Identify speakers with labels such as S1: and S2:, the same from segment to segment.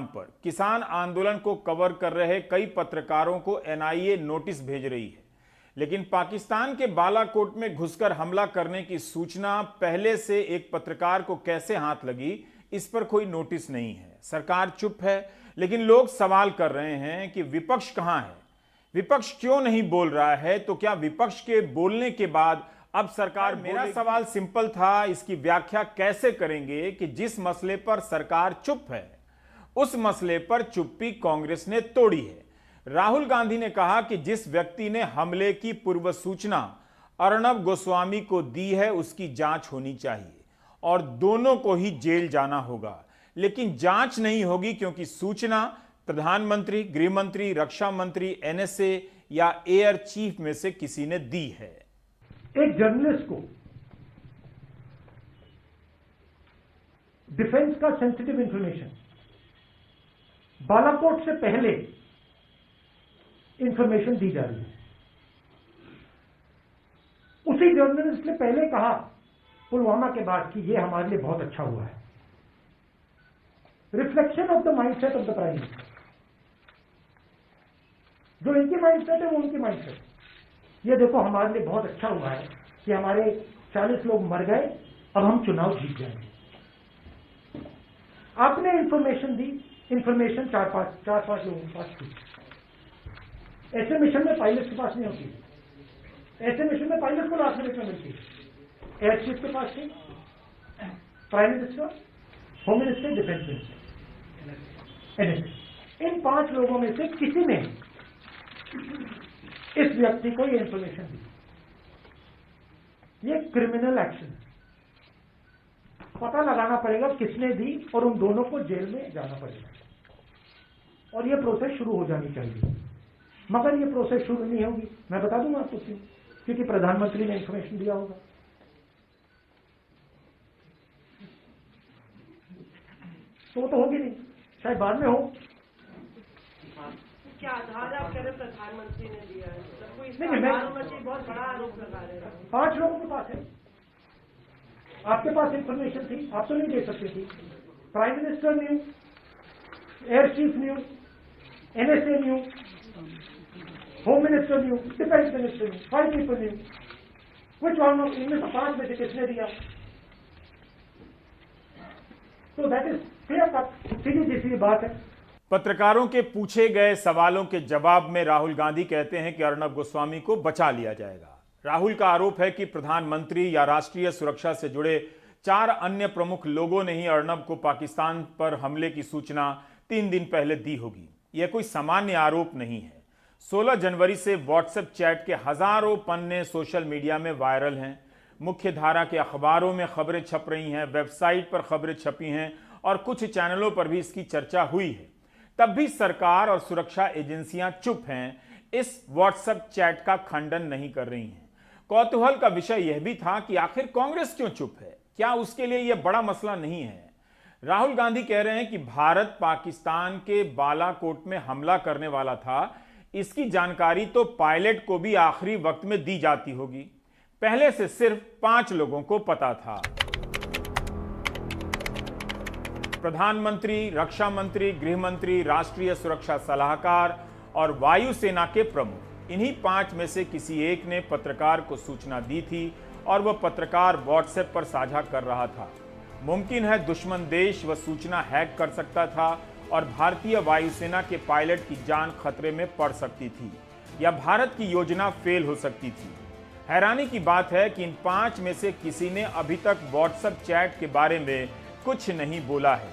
S1: पर किसान आंदोलन को कवर कर रहे कई पत्रकारों को एनआईए नोटिस भेज रही है, लेकिन पाकिस्तान के बालाकोट में घुसकर हमला करने की सूचना पहले से एक पत्रकार को कैसे हाथ लगी, इस पर कोई नोटिस नहीं है। सरकार चुप है, लेकिन लोग सवाल कर रहे हैं कि विपक्ष कहां है, विपक्ष क्यों नहीं बोल रहा है। तो क्या विपक्ष के बोलने के बाद अब सरकार मेरा सवाल सिंपल था, इसकी व्याख्या कैसे करेंगे कि जिस मसले पर सरकार चुप है उस मसले पर चुप्पी कांग्रेस ने तोड़ी है। राहुल गांधी ने कहा कि जिस व्यक्ति ने हमले की पूर्व सूचना अर्णब गोस्वामी को दी है उसकी जांच होनी चाहिए और दोनों को ही जेल जाना होगा, लेकिन जांच नहीं होगी क्योंकि सूचना प्रधानमंत्री, गृह मंत्री, रक्षा मंत्री, एनएसए या एयर चीफ में से किसी ने दी है।
S2: एक जर्नलिस्ट को डिफेंस का सेंसिटिव इंफॉर्मेशन बालाकोट से पहले इंफॉर्मेशन दी जा रही है। उसी जर्नलिस्ट ने पहले कहा पुलवामा के बाद कि यह हमारे लिए बहुत अच्छा हुआ है। Reflection of the mindset of the prime minister, जो इनकी माइंडसेट है वो उनकी माइंडसेट। ये देखो हमारे लिए बहुत अच्छा हुआ है कि हमारे 40 लोग मर गए, अब हम चुनाव जीत जाएंगे। आपने इंफॉर्मेशन दी, इंफॉर्मेशन चार पांच लोगों के पास थी। ऐसे मिशन में पायलट के पास नहीं होती। ऐसे मिशन में पायलट को लास्ट मिनट में मिलती है। एयर चीफ के पास थी, prime minister, home minister, defence minister, NSA. इन 5 लोगों में से किसी ने इस व्यक्ति को ये इंफॉर्मेशन दी। ये क्रिमिनल एक्शन है। पता लगाना पड़ेगा किसने दी और उन दोनों को जेल में जाना पड़ेगा और ये प्रोसेस शुरू हो जानी चाहिए। मगर ये प्रोसेस शुरू नहीं होगी, मैं बता दूंगा आपको क्यों। क्योंकि प्रधानमंत्री ने इंफॉर्मेशन दिया होगा। तो वो तो होगी नहीं, शायद बाद में हो।
S3: क्या आधार आप कह रहे प्रधानमंत्री ने दिया है?
S2: नहीं,
S3: बहुत बड़ा आरोप लगा रहे हैं।
S2: 5 लोगों के पास है। आपके पास इंफॉर्मेशन थी, आप तो नहीं दे सकते थी। Prime minister new, air chief new, NSA new, home minister new, defence minister new, 5 people new. कुछ और इनमें से 5 में से किसने दिया? तो दैट इज क्लियर कट, सीधी सी बात है।
S1: पत्रकारों के पूछे गए सवालों के जवाब में राहुल गांधी कहते हैं कि अर्णब गोस्वामी को बचा लिया जाएगा। राहुल का आरोप है कि प्रधानमंत्री या राष्ट्रीय सुरक्षा से जुड़े 4 अन्य प्रमुख लोगों ने ही अर्णब को पाकिस्तान पर हमले की सूचना 3 दिन पहले दी होगी। यह कोई सामान्य आरोप नहीं है। 16 जनवरी से व्हाट्सएप चैट के हजारों पन्ने सोशल मीडिया में वायरल हैं। मुख्य धारा के अखबारों में खबरें छप रही हैं, वेबसाइट पर खबरें छपी हैं और कुछ चैनलों पर भी इसकी चर्चा हुई है। तब भी सरकार और सुरक्षा एजेंसियां चुप हैं, इस व्हाट्सएप चैट का खंडन नहीं कर रही हैं। कौतूहल का विषय यह भी था कि आखिर कांग्रेस क्यों चुप है, क्या उसके लिए यह बड़ा मसला नहीं है। राहुल गांधी कह रहे हैं कि भारत पाकिस्तान के बालाकोट में हमला करने वाला था, इसकी जानकारी तो पायलट को भी आखिरी वक्त में दी जाती होगी। पहले से सिर्फ 5 लोगों को पता था। प्रधानमंत्री, रक्षा मंत्री, गृह मंत्री, राष्ट्रीय सुरक्षा सलाहकार और वायुसेना के प्रमुख, इन्हीं 5 में से किसी एक ने पत्रकार को सूचना दी थी और वह पत्रकार व्हाट्सएप पर साझा कर रहा था। मुमकिन है दुश्मन देश वह सूचना हैक कर सकता था और भारतीय वायुसेना के पायलट की जान खतरे में पड़ सकती थी या भारत की योजना फेल हो सकती थी। हैरानी की बात है कि इन 5 में से किसी ने अभी तक व्हाट्सएप चैट के बारे में कुछ नहीं बोला है।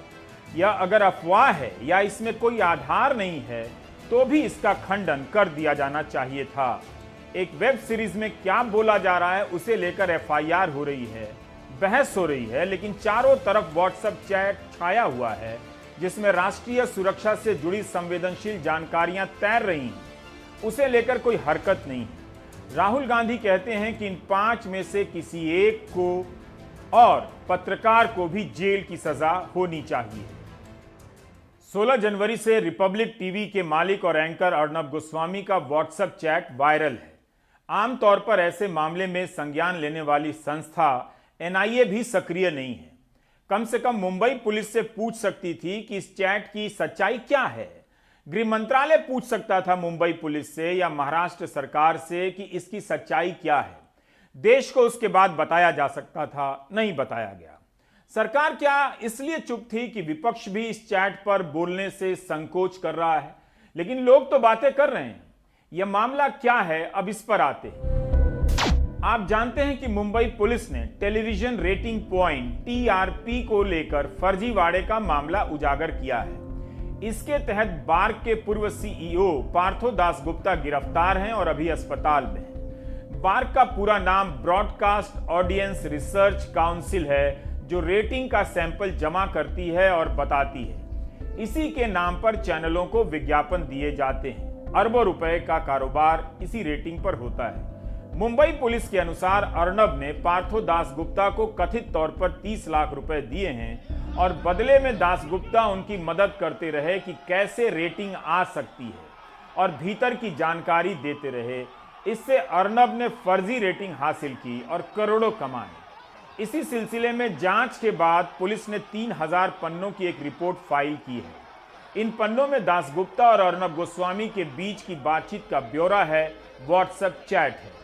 S1: यह अगर अफवाह है या इसमें कोई आधार नहीं है तो भी इसका खंडन कर दिया जाना चाहिए था। एक वेब सीरीज में क्या बोला जा रहा है उसे लेकर एफआईआर हो रही है, बहस हो रही है, लेकिन चारों तरफ व्हाट्सएप चैट छाया हुआ है जिसमें राष्ट्रीय सुरक्षा से जुड़ी संवेदनशील जानकारियां तैर रही हैं, उसे लेकर कोई हरकत नहीं है। राहुल गांधी कहते हैं कि इन 5 में से किसी एक को और पत्रकार को भी जेल की सजा होनी चाहिए। 16 जनवरी से रिपब्लिक टीवी के मालिक और एंकर अर्णब गोस्वामी का व्हाट्सएप चैट वायरल है। आमतौर पर ऐसे मामले में संज्ञान लेने वाली संस्था एनआईए भी सक्रिय नहीं है। कम से कम मुंबई पुलिस से पूछ सकती थी कि इस चैट की सच्चाई क्या है। गृह मंत्रालय पूछ सकता था मुंबई पुलिस से या महाराष्ट्र सरकार से कि इसकी सच्चाई क्या है। देश को उसके बाद बताया जा सकता था, नहीं बताया गया। सरकार क्या इसलिए चुप थी कि विपक्ष भी इस चैट पर बोलने से संकोच कर रहा है? लेकिन लोग तो बातें कर रहे हैं। यह मामला क्या है, अब इस पर आते हैं। आप जानते हैं कि मुंबई पुलिस ने टेलीविजन रेटिंग पॉइंट टीआरपी को लेकर फर्जीवाड़े का मामला उजागर किया है। इसके तहत बार्क के पूर्व सीईओ पार्थो दासगुप्ता गिरफ्तार हैं और अभी अस्पताल में हैं। बार्क का पूरा नाम ब्रॉडकास्ट ऑडियंस रिसर्च काउंसिल है, जो रेटिंग का सैंपल जमा करती है और बताती है। इसी के नाम पर चैनलों को विज्ञापन दिए जाते हैं। अरबों रुपए का कारोबार इसी रेटिंग पर होता है। मुंबई पुलिस के अनुसार अर्नब ने पार्थो दासगुप्ता को कथित तौर पर 30 लाख रुपए दिए हैं और बदले में दासगुप्ता उनकी मदद करते रहे कि कैसे रेटिंग आ सकती है और भीतर की जानकारी देते रहे। इससे अर्नब ने फर्जी रेटिंग हासिल की और करोड़ों कमाए। इसी सिलसिले में जांच के बाद पुलिस ने 3000 पन्नों की एक रिपोर्ट फाइल की है। इन पन्नों में दासगुप्ता और अर्नब गोस्वामी के बीच की बातचीत का ब्यौरा है, व्हाट्सएप चैट है।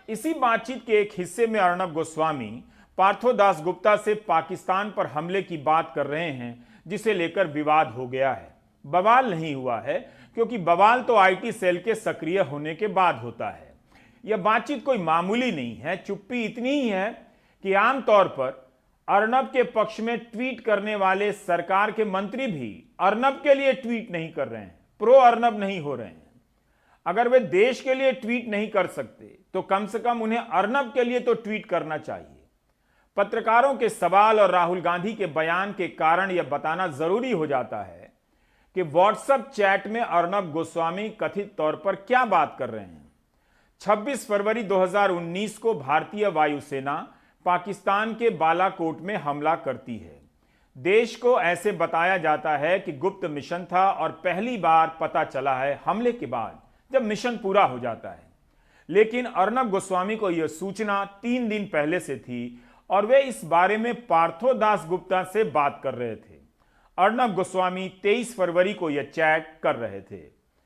S1: इसी बातचीत के एक हिस्से में अर्नब गोस्वामी पार्थो दासगुप्ता से पाकिस्तान पर हमले की बात कर रहे हैं, जिसे लेकर विवाद हो गया है। बवाल नहीं हुआ है, क्योंकि बवाल तो आईटी सेल के सक्रिय होने के बाद होता है। यह बातचीत कोई मामूली नहीं है। चुप्पी इतनी ही है कि आमतौर पर अर्नब के पक्ष में ट्वीट करने वाले सरकार के मंत्री भी अर्नब के लिए ट्वीट नहीं कर रहे हैं, प्रो अर्नब नहीं हो रहे हैं। अगर वे देश के लिए ट्वीट नहीं कर सकते तो कम से कम उन्हें अर्नब के लिए तो ट्वीट करना चाहिए। पत्रकारों के सवाल और राहुल गांधी के बयान के कारण यह बताना जरूरी हो जाता है कि व्हाट्सएप चैट में अर्नब गोस्वामी कथित तौर पर क्या बात कर रहे हैं। 26 फरवरी 2019 को भारतीय वायुसेना पाकिस्तान के बालाकोट में हमला करती है। देश को ऐसे बताया जाता है कि गुप्त मिशन था और पहली बार पता चला है हमले के बाद, जब मिशन पूरा हो जाता है। लेकिन अर्नब गोस्वामी को यह सूचना 3 दिन पहले से थी और वे इस बारे में पार्थो दासगुप्ता से बात कर रहे थे। अर्नब गोस्वामी 23 फरवरी को यह चैट कर रहे थे।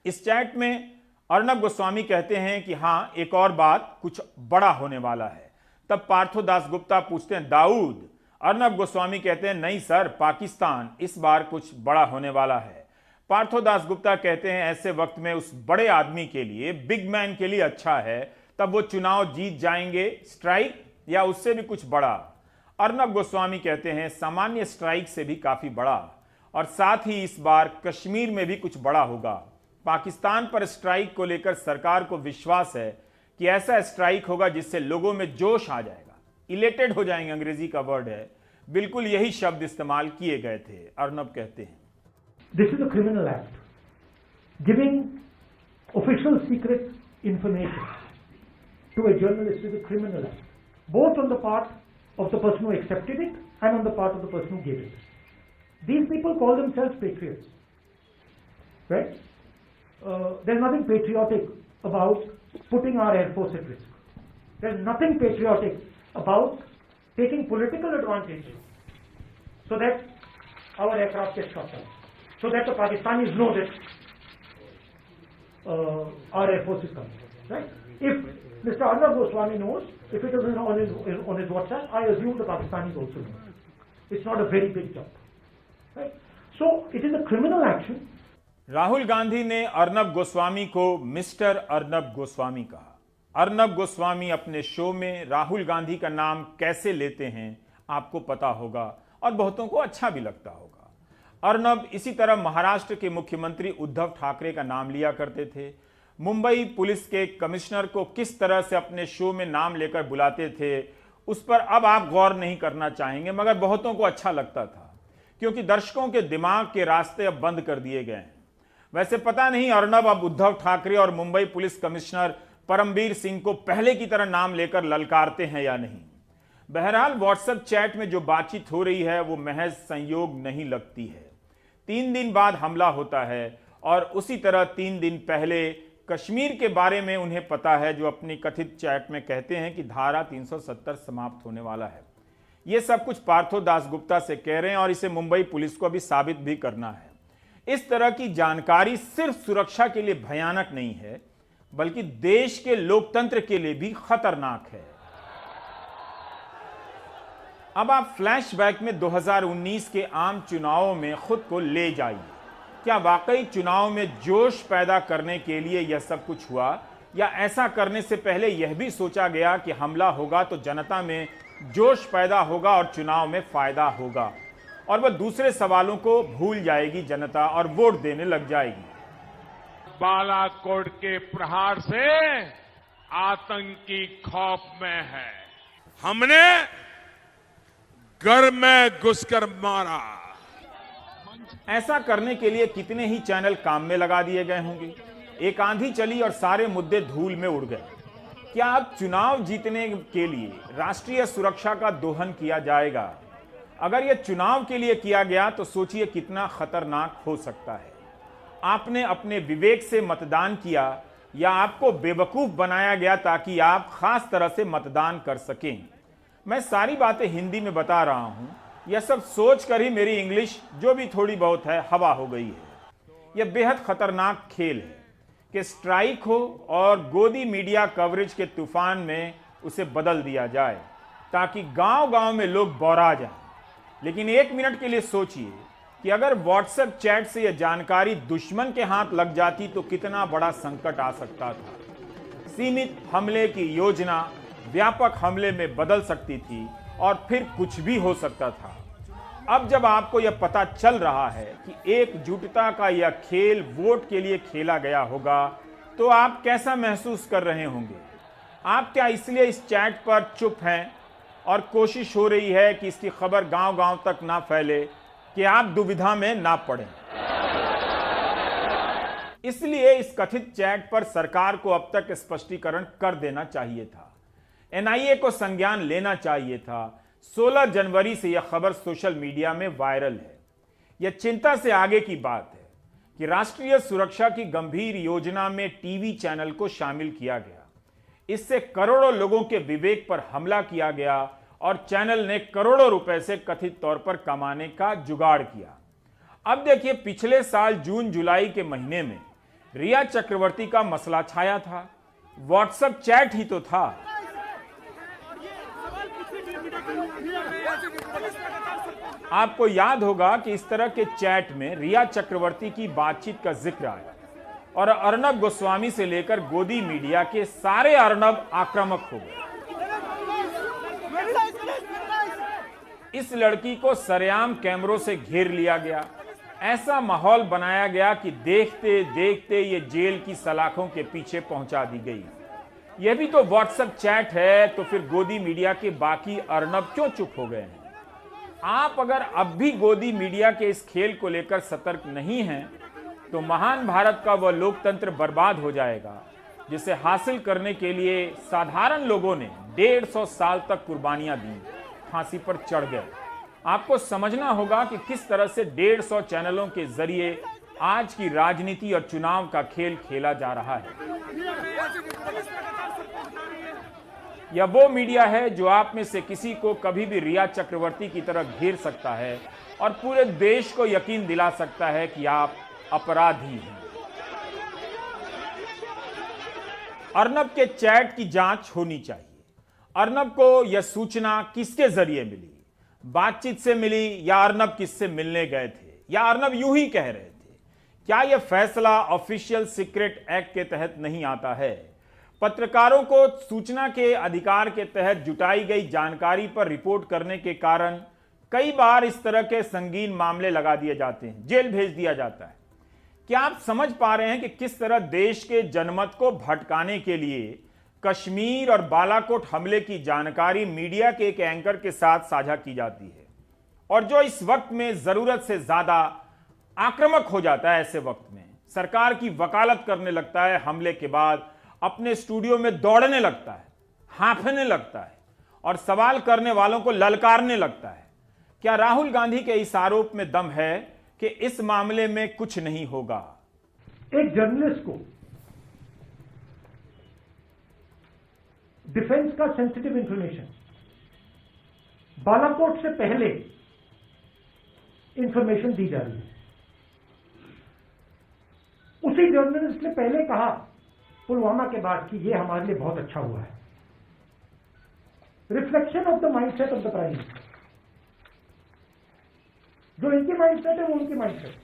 S1: इस चैट में अर्नब गोस्वामी कहते हैं कि हाँ, एक और बात, कुछ बड़ा होने वाला है। तब पार्थो दासगुप्ता पूछते हैं, दाऊद? अर्नब गोस्वामी कहते हैं, नहीं सर, पाकिस्तान, इस बार कुछ बड़ा होने वाला है। पार्थो दासगुप्ता कहते हैं, ऐसे वक्त में उस बड़े आदमी के लिए, बिग मैन के लिए अच्छा है, तब वो चुनाव जीत जाएंगे, स्ट्राइक या उससे भी कुछ बड़ा। अर्नब गोस्वामी कहते हैं, सामान्य स्ट्राइक से भी काफी बड़ा, और साथ ही इस बार कश्मीर में भी कुछ बड़ा होगा। पाकिस्तान पर स्ट्राइक को लेकर सरकार को विश्वास है कि ऐसा स्ट्राइक होगा जिससे लोगों में जोश आ जाएगा, इलेटेड हो जाएंगे, अंग्रेजी का वर्ड है। बिल्कुल यही शब्द इस्तेमाल किए गए थे। अर्नब कहते हैं,
S2: this is a criminal act, giving official secret information to a journalist is a criminal act, both on the part of the person who accepted it and on the part of the person who gave it. These people call themselves patriots, right? There's nothing patriotic about putting our Air Force at risk. There's nothing patriotic about taking political advantage so that our aircraft gets shot down, so that the Pakistanis know that our Air Force is coming, right? If Mr. Arnab Goswami knows, if it is on his WhatsApp, I assume the Pakistanis also know. It's not a very big jump, right? So it is a criminal action.
S1: Rahul Gandhi ने अर्नब गोस्वामी को mister Arnab Goswami कहा। अर्नब गोस्वामी अपने show में राहुल गांधी का नाम कैसे लेते हैं आपको पता होगा और बहुतों को अच्छा भी लगता होगा। अर्नब इसी तरह महाराष्ट्र के मुख्यमंत्री उद्धव ठाकरे का नाम लिया करते थे। मुंबई पुलिस के कमिश्नर को किस तरह से अपने शो में नाम लेकर बुलाते थे उस पर अब आप गौर नहीं करना चाहेंगे, मगर बहुतों को अच्छा लगता था, क्योंकि दर्शकों के दिमाग के रास्ते अब बंद कर दिए गए हैं। वैसे पता नहीं अर्नब अब उद्धव ठाकरे और मुंबई पुलिस कमिश्नर परमबीर सिंह को पहले की तरह नाम लेकर ललकारते हैं या नहीं। बहरहाल व्हाट्सएप चैट में जो बातचीत हो रही है वो महज संयोग नहीं लगती है। 3 दिन बाद हमला होता है और उसी तरह 3 दिन पहले कश्मीर के बारे में उन्हें पता है, जो अपनी कथित चैट में कहते हैं कि धारा 370 समाप्त होने वाला है। ये सब कुछ पार्थो दासगुप्ता से कह रहे हैं और इसे मुंबई पुलिस को अभी साबित भी करना है। इस तरह की जानकारी सिर्फ सुरक्षा के लिए भयानक नहीं है, बल्कि देश के लोकतंत्र के लिए भी खतरनाक है। अब आप फ्लैशबैक में 2019 के आम चुनावों में खुद को ले जाइए। क्या वाकई चुनाव में जोश पैदा करने के लिए यह सब कुछ हुआ, या ऐसा करने से पहले यह भी सोचा गया कि हमला होगा तो जनता में जोश पैदा होगा और चुनाव में फायदा होगा, और वह दूसरे सवालों को भूल जाएगी जनता और वोट देने लग जाएगी।
S4: बालाकोट के प्रहार से आतंकी खौफ में है। हमने घर में घुसकर मारा।
S1: ऐसा करने के लिए कितने ही चैनल काम में लगा दिए गए होंगे। एक आंधी चली और सारे मुद्दे धूल में उड़ गए। क्या अब चुनाव जीतने के लिए राष्ट्रीय सुरक्षा का दोहन किया जाएगा? अगर यह चुनाव के लिए किया गया तो सोचिए कितना खतरनाक हो सकता है। आपने अपने विवेक से मतदान किया या आपको बेवकूफ बनाया गया ताकि आप खास तरह से मतदान कर सकें? मैं सारी बातें हिंदी में बता रहा हूं, यह सब सोचकर ही मेरी इंग्लिश जो भी थोड़ी बहुत है हवा हो गई है। यह बेहद खतरनाक खेल है कि स्ट्राइक हो और गोदी मीडिया कवरेज के तूफान में उसे बदल दिया जाए ताकि गांव-गांव में लोग बौरा जाएं। लेकिन एक मिनट के लिए सोचिए कि अगर व्हाट्सएप चैट से यह जानकारी दुश्मन के हाथ लग जाती तो कितना बड़ा संकट आ सकता था। सीमित हमले की योजना व्यापक हमले में बदल सकती थी और फिर कुछ भी हो सकता था। अब जब आपको यह पता चल रहा है कि एकजुटता का यह खेल वोट के लिए खेला गया होगा, तो आप कैसा महसूस कर रहे होंगे? आप क्या इसलिए इस चैट पर चुप हैं और कोशिश हो रही है कि इसकी खबर गांव-गांव तक ना फैले, कि आप दुविधा में ना पड़ें? इसलिए इस कथित चैट पर सरकार को अब तक स्पष्टीकरण कर देना चाहिए था। एनआईए को संज्ञान लेना चाहिए था। 16 जनवरी से यह खबर सोशल मीडिया में वायरल है। यह चिंता से आगे की बात है कि राष्ट्रीय सुरक्षा की गंभीर योजना में टीवी चैनल को शामिल किया गया। इससे करोड़ों लोगों के विवेक पर हमला किया गया और चैनल ने करोड़ों रुपए से कथित तौर पर कमाने का जुगाड़ किया। अब देखिए, पिछले साल जून जुलाई के महीने में रिया चक्रवर्ती का मसला छाया था। व्हाट्सएप चैट ही तो था। आपको याद होगा कि इस तरह के चैट में रिया चक्रवर्ती की बातचीत का जिक्र आया और अर्नब गोस्वामी से लेकर गोदी मीडिया के सारे अर्नब आक्रामक हो गए। इस लड़की को सरेआम कैमरों से घेर लिया गया। ऐसा माहौल बनाया गया कि देखते देखते ये जेल की सलाखों के पीछे पहुंचा दी गई। यह भी तो व्हाट्सएप चैट है, तो फिर गोदी मीडिया के बाकी अर्नब क्यों चुप हो गए हैं? आप अगर अब भी गोदी मीडिया के इस खेल को लेकर सतर्क नहीं हैं, तो महान भारत का वह लोकतंत्र बर्बाद हो जाएगा जिसे हासिल करने के लिए साधारण लोगों ने 150 साल तक कुर्बानियां दी, फांसी पर चढ़ गए। आपको समझना होगा कि किस तरह से 150 चैनलों के जरिए आज की राजनीति और चुनाव का खेल खेला जा रहा है। यह वो मीडिया है जो आप में से किसी को कभी भी रिया चक्रवर्ती की तरह घेर सकता है और पूरे देश को यकीन दिला सकता है कि आप अपराधी हैं। अर्नब के चैट की जांच होनी चाहिए। अर्नब को यह सूचना किसके जरिए मिली? बातचीत से मिली या अर्नब किससे मिलने गए थे, या अर्नब यूं ही कह रहे थे? क्या यह फैसला ऑफिशियल सीक्रेट एक्ट के तहत नहीं आता है? पत्रकारों को सूचना के अधिकार के तहत जुटाई गई जानकारी पर रिपोर्ट करने के कारण कई बार इस तरह के संगीन मामले लगा दिए जाते हैं, जेल भेज दिया जाता है। क्या आप समझ पा रहे हैं कि किस तरह देश के जनमत को भटकाने के लिए कश्मीर और बालाकोट हमले की जानकारी मीडिया के एक एंकर के साथ साझा की जाती है, और जो इस वक्त में जरूरत से ज्यादा आक्रामक हो जाता है, ऐसे वक्त में सरकार की वकालत करने लगता है, हमले के बाद अपने स्टूडियो में दौड़ने लगता है, हांफने लगता है और सवाल करने वालों को ललकारने लगता है। क्या राहुल गांधी के इस आरोप में दम है कि इस मामले में कुछ नहीं होगा?
S2: एक जर्नलिस्ट को डिफेंस का सेंसिटिव इंफॉर्मेशन बालाकोट से पहले इंफॉर्मेशन दी जा रही है। उसी जर्नलिस्ट ने पहले कहा पुलवामा के बाद कि ये हमारे लिए बहुत अच्छा हुआ है। Reflection of the mindset of the prime minister. जो इनकी माइंडसेट है वो उनकी माइंडसेट।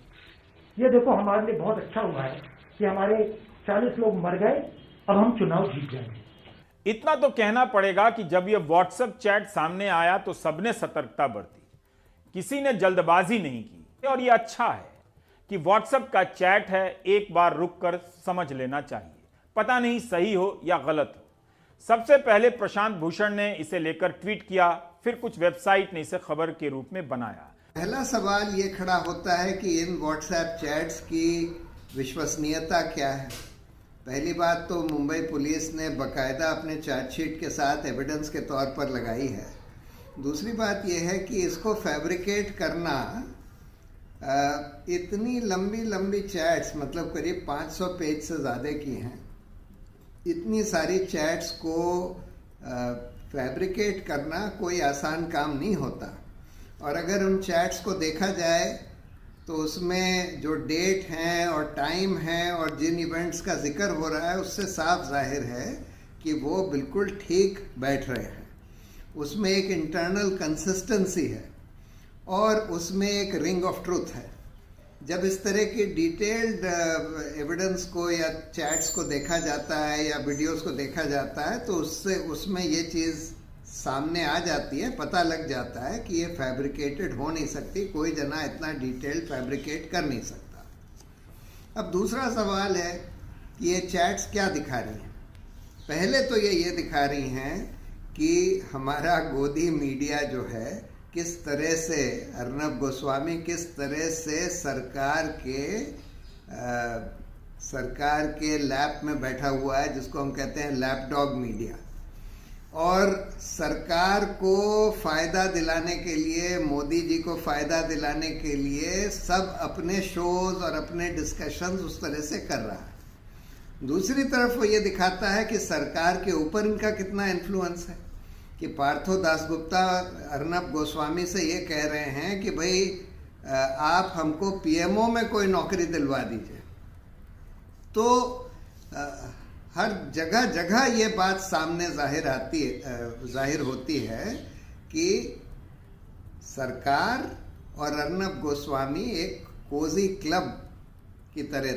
S2: ये देखो हमारे लिए बहुत अच्छा हुआ है कि हमारे 40 लोग मर गए, अब हम चुनाव जीत जाएंगे।
S1: इतना तो कहना पड़ेगा कि जब यह व्हाट्सएप चैट सामने आया तो सबने सतर्कता बरती, किसी ने जल्दबाजी नहीं की। और यह अच्छा है कि व्हाट्सएप का चैट है, एक बार रुककर समझ लेना चाहिए, पता नहीं सही हो या गलत हो। सबसे पहले प्रशांत भूषण ने इसे लेकर ट्वीट किया, फिर कुछ वेबसाइट ने इसे खबर के रूप में बनाया।
S5: पहला सवाल ये खड़ा होता है कि इन व्हाट्सएप चैट्स की विश्वसनीयता क्या है। पहली बात तो मुंबई पुलिस ने बकायदा अपने चार्जशीट के साथ एविडेंस के तौर पर लगाई है। दूसरी बात यह है कि इसको फैब्रिकेट करना, इतनी लंबी लंबी चैट्स, मतलब करीब 500 पेज से ज़्यादा की हैं, इतनी सारी चैट्स को फैब्रिकेट करना कोई आसान काम नहीं होता। और अगर उन चैट्स को देखा जाए तो उसमें जो डेट हैं और टाइम है और जिन इवेंट्स का जिक्र हो रहा है उससे साफ जाहिर है कि वो बिल्कुल ठीक बैठ रहे हैं। उसमें एक इंटरनल कंसिस्टेंसी है और उसमें एक रिंग ऑफ ट्रूथ है। जब इस तरह की डिटेल्ड एविडेंस को या चैट्स को देखा जाता है या वीडियोस को देखा जाता है तो उसमें ये चीज़ सामने आ जाती है, पता लग जाता है कि ये फैब्रिकेटेड हो नहीं सकती, कोई जना इतना डिटेल्ड फैब्रिकेट कर नहीं सकता। अब दूसरा सवाल है कि ये चैट्स क्या दिखा रही हैं। पहले तो ये दिखा रही हैं कि हमारा गोदी मीडिया जो है किस तरह से, अर्नब गोस्वामी किस तरह से सरकार के लैप में बैठा हुआ है, जिसको हम कहते हैं लैपडॉग मीडिया, और सरकार को फायदा दिलाने के लिए, मोदी जी को फायदा दिलाने के लिए सब अपने शोज और अपने डिस्कशंस उस तरह से कर रहा है। दूसरी तरफ वो ये दिखाता है कि सरकार के ऊपर इनका कितना इन्फ्लुएंस है, कि पार्थो दासगुप्ता अर्नब गोस्वामी से ये कह रहे हैं कि भाई आप हमको पीएमओ में कोई नौकरी दिलवा दीजिए। तो हर जगह जगह ये बात सामने जाहिर होती है कि सरकार और अर्नब गोस्वामी एक कोजी क्लब की तरह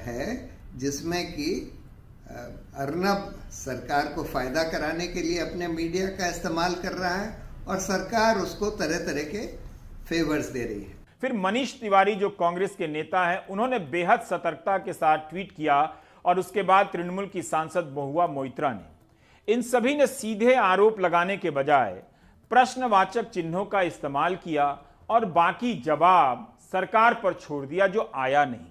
S5: है, जिसमें कि अर्नब सरकार को फायदा कराने के लिए अपने मीडिया का इस्तेमाल कर रहा है और सरकार उसको तरह तरह के फेवर्स दे रही है।
S1: फिर मनीष तिवारी जो कांग्रेस के नेता हैं, उन्होंने बेहद सतर्कता के साथ ट्वीट किया और उसके बाद तृणमूल की सांसद महुआ मोइत्रा ने। इन सभी ने सीधे आरोप लगाने के बजाय प्रश्नवाचक चिन्हों का इस्तेमाल किया और बाकी जवाब सरकार पर छोड़ दिया, जो आया नहीं।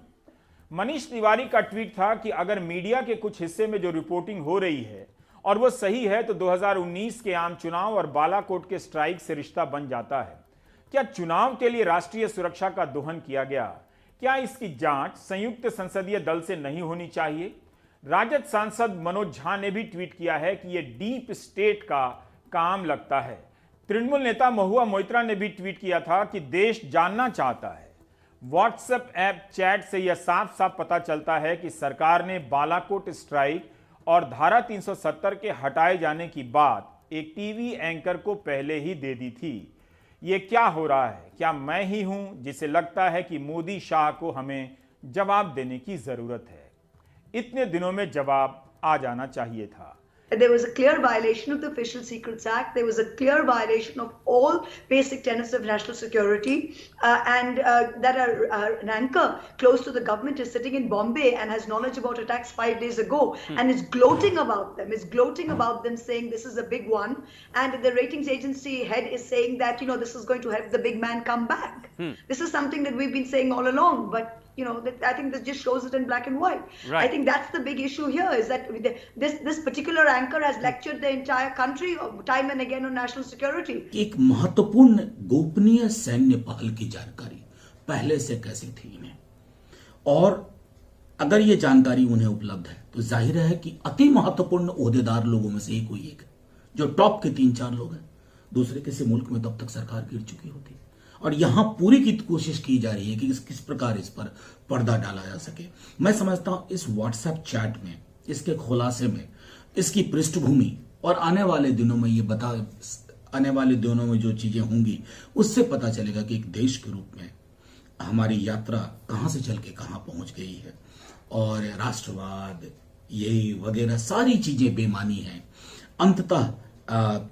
S1: मनीष तिवारी का ट्वीट था कि अगर मीडिया के कुछ हिस्से में जो रिपोर्टिंग हो रही है और वो सही है तो 2019 के आम चुनाव और बालाकोट के स्ट्राइक से रिश्ता बन जाता है। क्या चुनाव के लिए राष्ट्रीय सुरक्षा का दोहन किया गया? क्या इसकी जांच संयुक्त संसदीय दल से नहीं होनी चाहिए? राजद सांसद मनोज झा ने भी ट्वीट किया है कि यह डीप स्टेट का काम लगता है। तृणमूल नेता महुआ मोइत्रा ने भी ट्वीट किया था कि देश जानना चाहता है। व्हाट्सएप ऐप चैट से यह साफ साफ पता चलता है कि सरकार ने बालाकोट स्ट्राइक और धारा 370 के हटाए जाने की बात एक टीवी एंकर को पहले ही दे दी थी। ये क्या हो रहा है? क्या मैं ही हूं जिसे लगता है कि मोदी शाह को हमें जवाब देने की जरूरत है? इतने दिनों में जवाब आ जाना चाहिए था।
S6: There was a clear violation of the Official Secrets Act. There was a clear violation of all basic tenets of national security. And that an anchor close to the government is sitting in Bombay and has knowledge about attacks 5 days ago and is gloating about them, saying this is a big one. And the ratings agency head is saying that, this is going to help the big man come back. This is something that we've been saying all along, but I think this just shows it in black and white. Right. I think that's the big issue here, is that this particular anchor has lectured the entire country time and again on national security.
S7: एक महत्वपूर्ण गोपनीय सैन्य पहल की जानकारी पहले से कैसे थी इन्हें, और अगर ये जानकारी उन्हें उपलब्ध है तो जाहिर है कि अति महत्वपूर्ण ओहदेदार लोगों में से ही कोई एक है, जो टॉप के 3-4 लोग हैं, दूसरे किसी मुल्क में तब तक सरकार गिर चुकी होती। और यहां पूरी की कोशिश की जा रही है कि किस प्रकार इस पर पर्दा डाला जा सके। मैं समझता हूं इस व्हाट्सएप चैट में, इसके खुलासे में, इसकी पृष्ठभूमि और आने वाले दिनों में जो चीजें होंगी उससे पता चलेगा कि एक देश के रूप में हमारी यात्रा कहां से चल के कहां पहुंच गई है। और राष्ट्रवाद यही वगैरह सारी चीजें बेमानी हैं। अंततः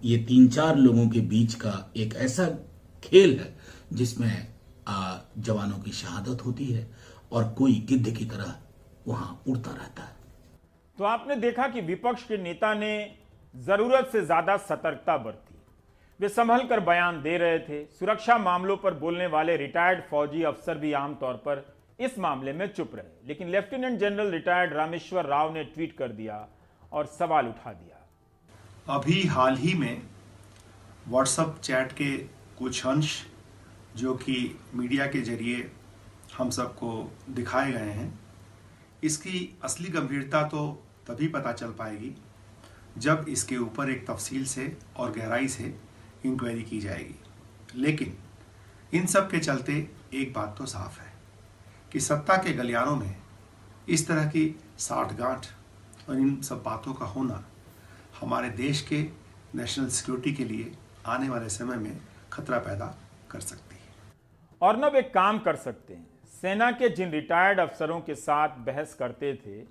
S7: ये 3-4 लोगों के बीच का एक ऐसा खेल है जिसमें जवानों की शहादत होती है और कोई गिद्ध की तरह वहां उड़ता रहता है।
S1: तो आपने देखा कि विपक्ष के नेता ने जरूरत से ज्यादा सतर्कता बरती। वे संभल कर बयान दे रहे थे। सुरक्षा मामलों पर बोलने वाले रिटायर्ड फौजी अफसर भी आमतौर पर इस मामले में चुप रहे, लेकिन lieutenant general retired Rameshwar Rao ने ट्वीट कर दिया और सवाल उठा दिया।
S8: अभी हाल ही में व्हाट्सएप चैट के कुछ अंश जो कि मीडिया के जरिए हम सबको दिखाए गए हैं, इसकी असली गंभीरता तो तभी पता चल पाएगी जब इसके ऊपर एक तफसील से और गहराई से इंक्वायरी की जाएगी। लेकिन इन सब के चलते एक बात तो साफ है कि सत्ता के गलियारों में इस तरह की साठगांठ और इन सब बातों का होना हमारे देश के नेशनल सिक्योरिटी के लिए आने वाले समय में खतरा पैदा कर सकती है।
S1: और न वे काम कर सकते हैं। सेना के जिन रिटायर्ड अफसरों के साथ बहस करते थे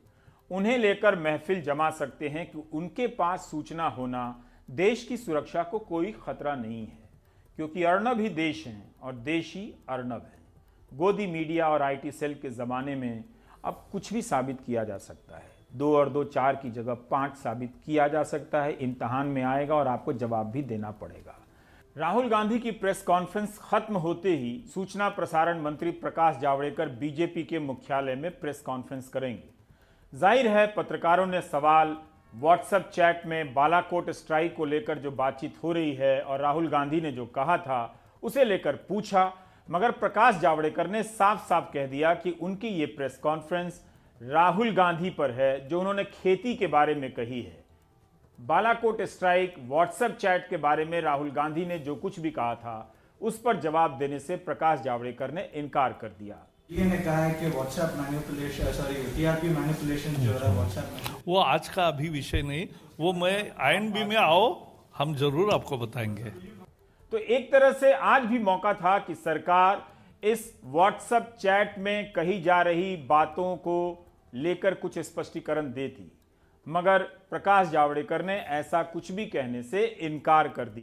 S1: उन्हें लेकर महफिल जमा सकते हैं कि उनके पास सूचना होना देश की सुरक्षा को कोई खतरा नहीं है, क्योंकि अर्नब ही देश हैं और देश ही अर्नब है। गोदी मीडिया और आईटी सेल के ज़माने में अब कुछ भी साबित किया जा सकता है। 2 और 2 4 की जगह 5 साबित किया जा सकता है। इम्तहान में आएगा और आपको जवाब भी देना पड़ेगा। राहुल गांधी की प्रेस कॉन्फ्रेंस खत्म होते ही सूचना प्रसारण मंत्री प्रकाश जावड़ेकर बीजेपी के मुख्यालय में प्रेस कॉन्फ्रेंस करेंगे। जाहिर है पत्रकारों ने सवाल व्हाट्सएप चैट में बालाकोट स्ट्राइक को लेकर जो बातचीत हो रही है और राहुल गांधी ने जो कहा था उसे लेकर पूछा, मगर प्रकाश जावड़ेकर ने साफ साफ कह दिया कि उनकी ये प्रेस कॉन्फ्रेंस राहुल गांधी पर है, जो उन्होंने खेती के बारे में कही है। बालाकोट स्ट्राइक, व्हाट्सएप चैट के बारे में राहुल गांधी ने जो कुछ भी कहा था उस पर जवाब देने से प्रकाश जावड़ेकर ने इनकार कर दिया।
S9: ये ने कहा है कि व्हाट्सएप मैनिपुलेशन, टीआरपी मैनिपुलेशन जो है व्हाट्सएप,
S10: वो आज का अभी विषय नहीं, वो मैं आईएनबी में आओ, हम जरूर आपको बताएंगे।
S1: तो एक तरह से आज भी मौका था कि सरकार इस व्हाट्सएप चैट में कही जा रही बातों को लेकर कुछ स्पष्टीकरण देती, मगर प्रकाश जावड़ेकर ने ऐसा कुछ भी कहने से इनकार कर दिया।